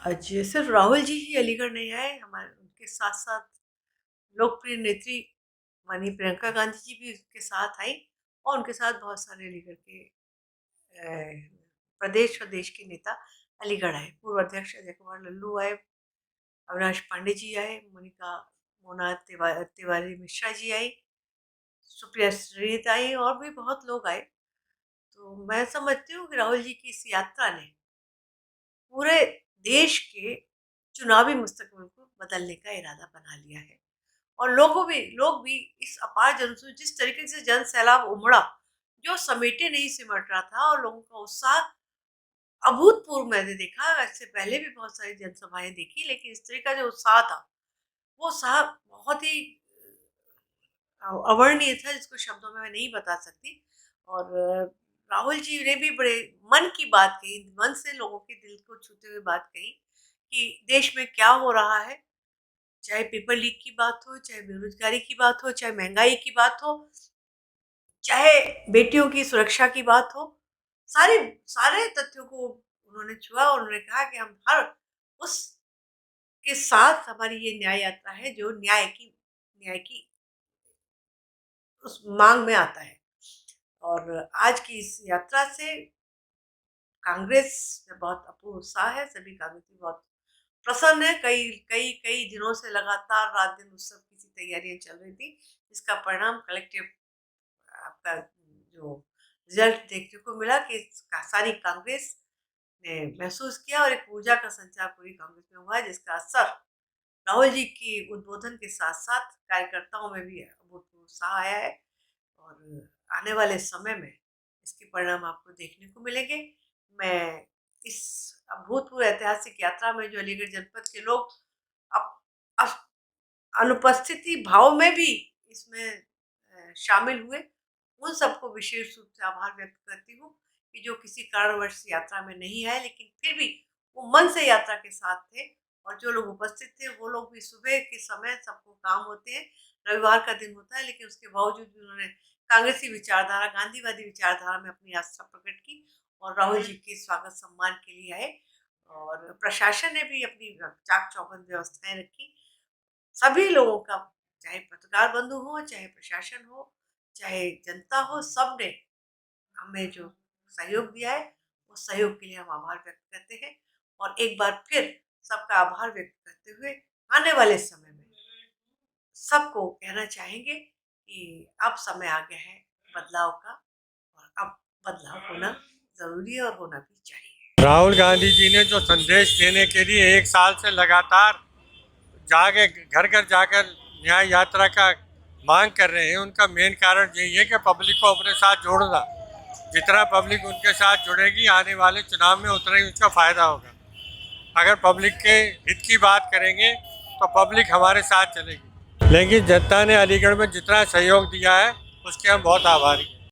आज सिर्फ राहुल जी ही अलीगढ़ नहीं आए, हमारे उनके साथ साथ लोकप्रिय नेत्री माननीय प्रियंका गांधी जी भी उसके साथ आई। और उनके साथ बहुत सारे अलीगढ़ के प्रदेश और देश के नेता अलीगढ़ आए। पूर्व अध्यक्ष अजय कुमार लल्लू आए, अविनाश पांडे जी आए, मोनिका मोना तिवारी मिश्रा जी आई, सुप्रिया सुरीत आई और भी बहुत लोग आए। तो मैं समझती हूँ कि राहुल जी की इस यात्रा ने पूरे देश के चुनावी मुस्तकबिल को बदलने का इरादा बना लिया है। और लोग भी इस अपार जिस तरीके से जन सैलाब उमड़ा, जो समेटे नहीं सिमट रहा था, और लोगों का उत्साह अभूतपूर्व मैंने देखा। इससे पहले भी बहुत सारी जनसभाएं देखी, लेकिन इस तरह का जो उत्साह था, वो उत्साह बहुत ही अवर्णीय था, जिसको शब्दों में मैं नहीं बता सकती। और राहुल जी ने भी बड़े मन की बात कही, मन से लोगों के दिल को छूते हुए बात कही कि देश में क्या हो रहा है। चाहे पेपर लीक की बात हो, चाहे बेरोजगारी की बात हो, चाहे महंगाई की बात हो, चाहे बेटियों की सुरक्षा की बात हो, सारे सारे तथ्यों को उन्होंने छुआ। और उन्होंने कहा कि हम हर उसके साथ हमारी ये न्याय यात्रा है जो न्याय की उस मांग में आता है। और आज की इस यात्रा से कांग्रेस में बहुत अपूर्व उत्साह है। सभी कांग्रेसी बहुत प्रसन्न है। कई कई कई दिनों से लगातार रात दिन उत्सव की सी तैयारियां चल रही थी, जिसका परिणाम कलेक्टिव आपका जो रिजल्ट देखने को मिला कि सारी कांग्रेस ने महसूस किया, और एक ऊर्जा का संचार पूरी कांग्रेस में हुआ है, जिसका असर राहुल जी की उद्बोधन के साथ साथ कार्यकर्ताओं में भी अभूतपूर्व उत्साह आया है। और आने वाले समय में इसके परिणाम आपको देखने को मिलेंगे। मैं इस अभूतपूर्व ऐतिहासिक यात्रा में जो अलीगढ़ जनपद के लोग अप, अप, अनुपस्थिति भाव में भी इसमें शामिल हुए, उन सबको विशेष रूप से आभार व्यक्त करती हूँ कि जो किसी कारणवश यात्रा में नहीं आए, लेकिन फिर भी वो मन से यात्रा के साथ थे। और जो लोग उपस्थित थे, वो लोग भी सुबह के समय सबको काम होते हैं, रविवार का दिन होता है, लेकिन उसके बावजूद भी उन्होंने कांग्रेसी विचारधारा, गांधीवादी विचारधारा में अपनी आस्था प्रकट की और राहुल जी के स्वागत सम्मान के लिए आए। और प्रशासन ने भी अपनी चाक चौबंद व्यवस्थाएं रखी। सभी लोगों का, चाहे पत्रकार बंधु हो, चाहे प्रशासन हो, चाहे जनता हो, सबने हमें जो सहयोग दिया है, उस सहयोग के लिए हम आभार व्यक्त करते हैं। और एक बार फिर सबका आभार व्यक्त करते हुए आने वाले समय में सबको कहना चाहेंगे कि अब समय आ गया है बदलाव का, और अब बदलाव होना ज़रूरी है और होना भी चाहिए। राहुल गांधी जी ने जो संदेश देने के लिए 1 साल से लगातार जाके घर घर जाकर न्याय यात्रा का मांग कर रहे हैं, उनका मेन कारण यही है कि पब्लिक को अपने साथ जोड़ना। जितना पब्लिक उनके साथ जुड़ेगी, आने वाले चुनाव में उतना ही उसका फ़ायदा होगा। अगर पब्लिक के हित की बात करेंगे तो पब्लिक हमारे साथ चलेगी। लेकिन जनता ने अलीगढ़ में जितना सहयोग दिया है, उसके हम बहुत आभारी हैं।